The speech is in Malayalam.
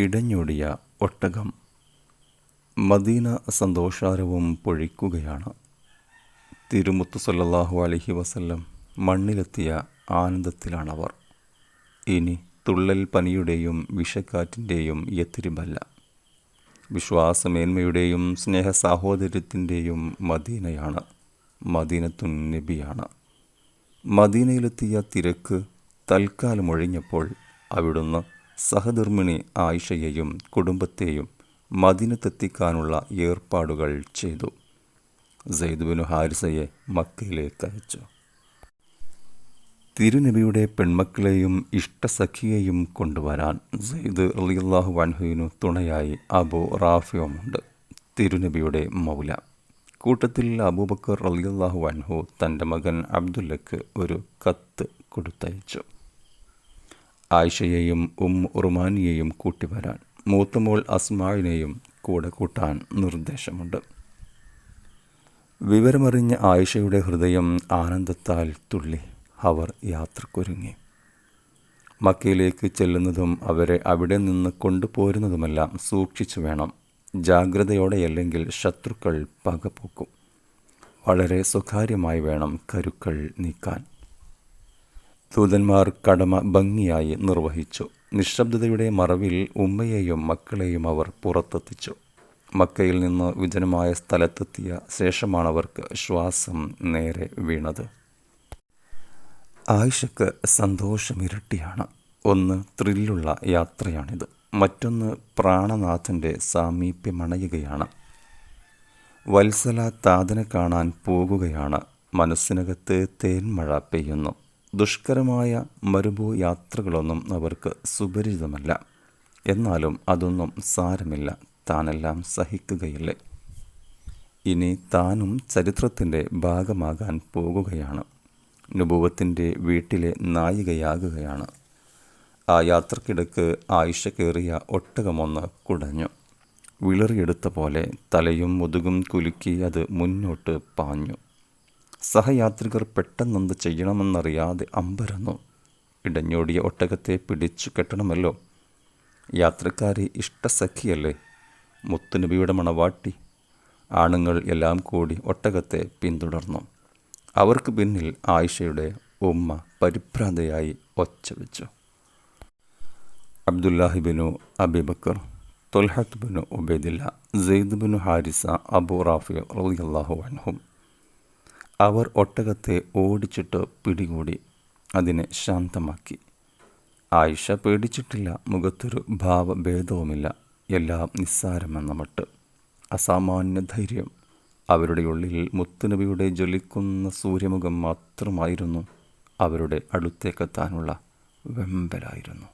ഇടഞ്ഞോടിയ ഒട്ടകം. മദീന സന്തോഷാരവം പൊഴിക്കുകയാണ്. തിരുമുത്ത് സല്ലല്ലാഹു അലൈഹി വസല്ലം മണ്ണിലെത്തിയ ആനന്ദത്തിലാണവർ. ഇനി തുള്ളൽ പനിയുടെയും വിഷക്കാറ്റിൻ്റെയും യത്രിബല്ല, വിശ്വാസമേന്മയുടെയും സ്നേഹസാഹോദര്യത്തിൻ്റെയും മദീനയാണ്. മദീനത്തുൻ നബിയാണ്. മദീനയിലെത്തിയ തിരക്ക് തൽക്കാലം ഒഴിഞ്ഞപ്പോൾ അവിടുന്ന് സഹധർമ്മിണി ആയിഷയെയും കുടുംബത്തെയും മദീനത്തെത്തിക്കാനുള്ള ഏർപ്പാടുകൾ ചെയ്തു. സെയ്ദ് ബിനു ഹാരിസയെ മക്കയിലേക്ക് അയച്ചു. തിരുനബിയുടെ പെൺമക്കളെയും ഇഷ്ടസഖിയെയും കൊണ്ടുവരാൻ സെയ്ദ് റളിയല്ലാഹു അൻഹുവിനു തുണയായി അബൂ റാഫിയുമുണ്ട്, തിരുനബിയുടെ മൗല. കൂട്ടത്തിൽ അബൂബക്കർ റളിയല്ലാഹു അൻഹു തൻ്റെ മകൻ അബ്ദുല്ലക്ക് ഒരു കത്ത് കൊടുത്തയച്ചു. ആയിഷയെയും ഉറുമാനിയെയും കൂട്ടിവരാൻ, മൂത്തമോൾ അസ്മായിനെയും കൂടെ കൂട്ടാൻ നിർദ്ദേശമുണ്ട്. വിവരമറിഞ്ഞ ആയിഷയുടെ ഹൃദയം ആനന്ദത്താൽ തുള്ളി. അവർ യാത്രക്കൊരുങ്ങി. മക്കയിലേക്ക് ചെല്ലുന്നതും അവരെ അവിടെ നിന്ന് കൊണ്ടുപോരുന്നതുമെല്ലാം സൂക്ഷിച്ചു വേണം. ജാഗ്രതയോടെയല്ലെങ്കിൽ ശത്രുക്കൾ പകപോക്കും. വളരെ സ്വകാര്യമായി വേണം കരുക്കൾ നീക്കാൻ. ദൂതന്മാർ കടമ ഭംഗിയായി നിർവഹിച്ചു. നിശബ്ദതയുടെ മറവിൽ ഉമ്മയെയും മക്കളെയും അവർ പുറത്തെത്തിച്ചു. മക്കയിൽ നിന്ന് വിജനമായ സ്ഥലത്തെത്തിയ ശേഷമാണവർക്ക് ശ്വാസം നേരെ വീണത്. ആയിഷക്ക് സന്തോഷമിരട്ടിയാണ്. ഒന്ന് ത്രില്ലുള്ള യാത്രയാണിത്, മറ്റൊന്ന് പ്രാണനാഥൻ്റെ സാമീപ്യമണയുകയാണ്. വത്സല താതനെ കാണാൻ പോകുകയാണ്. മനസ്സിനകത്ത് തേന്മഴ പെയ്യുന്നു. ദുഷ്കരമായ മരുഭൂ യാത്രകളൊന്നും അവർക്ക് സുപരിചിതമല്ല. എന്നാലും അതൊന്നും സാരമില്ല, താനെല്ലാം സഹിക്കുകയില്ലേ. ഇനി താനും ചരിത്രത്തിൻ്റെ ഭാഗമാകാൻ പോകുകയാണ്. നുബുവത്തിൻ്റെ വീട്ടിലെ നായികയാകുകയാണ്. ആ യാത്രക്കിടക്ക് ആയിഷ കയറിയ ഒട്ടകമൊന്ന് കുടഞ്ഞു. വിളറിയെടുത്ത പോലെ തലയും മുതുകും കുലുക്കി അത് മുന്നോട്ട് പാഞ്ഞു. സഹയാത്രികർ പെട്ടെന്നെന്ത് ചെയ്യണമെന്നറിയാതെ അമ്പരന്നു. ഇടഞ്ഞോടിയ ഒട്ടകത്തെ പിടിച്ചു കെട്ടണമല്ലോ. യാത്രക്കാരി ഇഷ്ടസഖിയല്ലേ, മുത്തുനബിയുടെ മണവാട്ടി. ആണുങ്ങൾ എല്ലാം കൂടി ഒട്ടകത്തെ പിന്തുടർന്നു. അവർക്ക് പിന്നിൽ ആയിഷയുടെ ഉമ്മ പരിഭ്രാന്തയായി ഒച്ച വെച്ചു. അബ്ദുല്ലാഹി ബിനു അബീബക്കർ, ത്വൽഹത്ത് ബിനു ഉബൈദില്ല, സെയ്ദ് ബിനു ഹാരിസ, അബൂ റാഫി റളിയല്ലാഹു അൻഹും. അവർ ഒട്ടകത്തെ ഓടിച്ചിട്ട് പിടികൂടി അതിനെ ശാന്തമാക്കി. ആയിഷ പേടിച്ചിട്ടില്ല. മുഖത്തൊരു ഭാവഭേദവുമില്ല. എല്ലാം നിസ്സാരമെന്ന മട്ട്. അസാമാന്യ ധൈര്യം. അവരുടെ ഉള്ളിൽ മുത്തുനബിയുടെ ജ്വലിക്കുന്ന സൂര്യമുഖം മാത്രമായിരുന്നു അവരുടെ അടുത്തേക്കെത്താനുള്ള വെമ്പലായിരുന്നു.